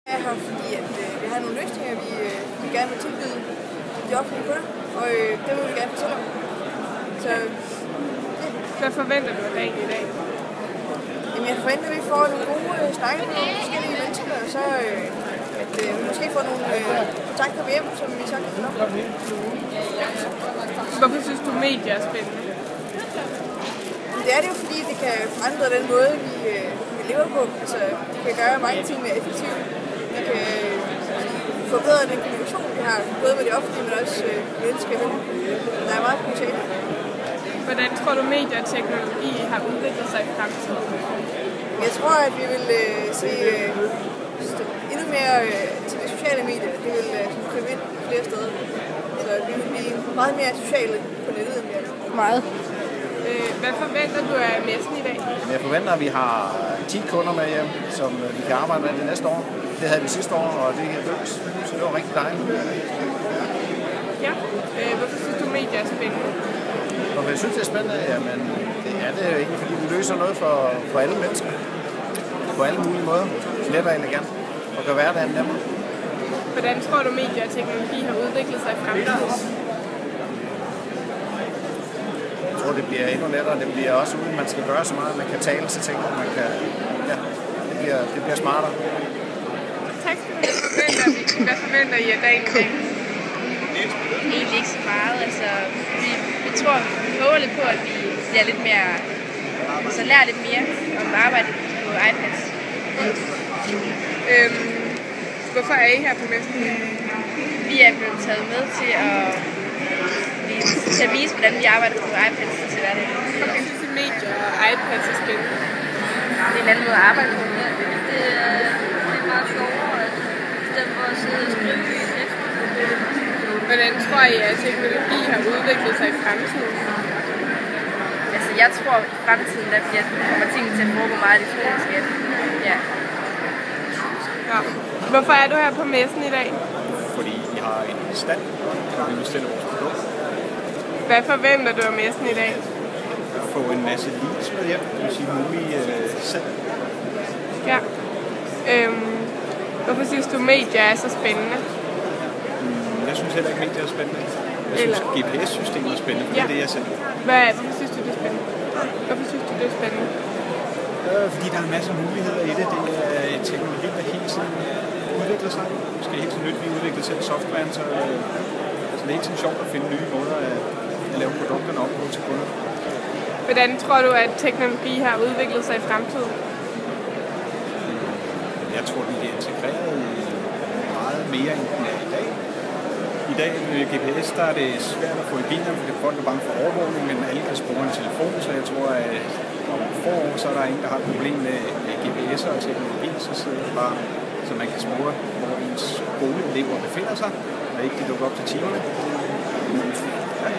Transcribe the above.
Jeg er her, fordi vi har nogle løsninger, vi gerne vil tilbyde de offentlige kunder, og det vil vi gerne fortælle om. Så, ja. Hvad forventer du af dagen i dag? Jamen, jeg forventer, at vi får nogle gode snakke med nogle forskellige mennesker, og så at vi måske får nogle kontakter med hjem, som vi så kan finde op. Hvorfor synes du, medier er spændende? Det er det jo, fordi det kan forandre den måde, vi lever på. Altså, det kan gøre mange ting mere effektivt. Det kan forbedre den kommunikation, vi har, både med det offentlige, men også mennesker. Der er meget potentiale. Hvordan tror du, medier og teknologi har udviklet sig i fremtiden? Jeg tror, at vi vil se endnu mere til de sociale medier. Det vil købe ind flere steder. Så vi vil blive meget mere sociale på nettet end vi er. Meget. Hvad forventer du af messen i dag? Jeg forventer, at vi har 10 kunder med hjem, som vi kan arbejde med det næste år. Det havde vi sidste år, og det lykkes. Så det var rigtig dejligt. Ja. Hvorfor synes du, medier er spændende? Hvorfor jeg synes, det er spændende? Jamen, det er det jo ikke, fordi vi løser noget for alle mennesker. På alle mulige måder. Let og elegant. Og gør hverdagen nemmere. Hvordan tror du, medier og teknologi har udviklet sig i fremtiden? Jeg tror, det bliver endnu lettere. Det bliver også uden, man skal gøre så meget. Man kan tale til ting. Man kan, ja, det bliver smartere. Tak skal du have. Hvad forventer I af dagen i dag? Egentlig ikke så meget. Altså, vi tror, vi håber lidt på, at vi bliver lidt mere, så lærer lidt mere om arbejdet på iPads. Hvorfor er I her på messen? Vi er blevet taget med til at vise, hvordan vi arbejder på iPads til hverdag. Hvorfor synes I, medier og iPads er spændende? Det er en anden måde at arbejde på. Det er meget sjovere, at stedet for at sidde og skrive efter. Hvordan tror I, at teknologi har udviklet sig i fremtiden? Altså, jeg tror, at i fremtiden der kommer tingene til at foregå meget elektronisk. Ja. Ja. Hvorfor er du her på messen i dag? Fordi vi har en stand, hvor vi bestiller vores produkt. Hvad forventer du af messen i dag? At få en masse leads med hjem, det vil sige mulige salg. Ja. Hvorfor synes du, medier er så spændende? Jeg synes heller ikke, medier er spændende. Jeg synes, GPS-systemet er spændende, for det er det, jeg sælger. Hvorfor synes du, det er spændende? Hvorfor synes du, det er spændende? Fordi der er en masse muligheder i det. Det er en teknologi, der hele tiden udvikler sig. Vi skal hele tiden vi udvikler selv software, så det er hele tiden sjovt at finde nye måder at lave produkterne op på til kunder. Hvordan tror du, at teknologi har udviklet sig i fremtiden? Jeg tror, den bliver integreret meget mere, end den er i dag. I dag med GPS, der er det svært at få i bilerne, fordi folk er bange for overvågning, men alle kan spore en telefon, så jeg tror, at om få år, så er der ingen, der har et problem med GPS'er og teknologi, så sidder det bare, så man kan spore, hvor ens skoleelever befinder sig, og ikke de dukker op til timerne. Ja.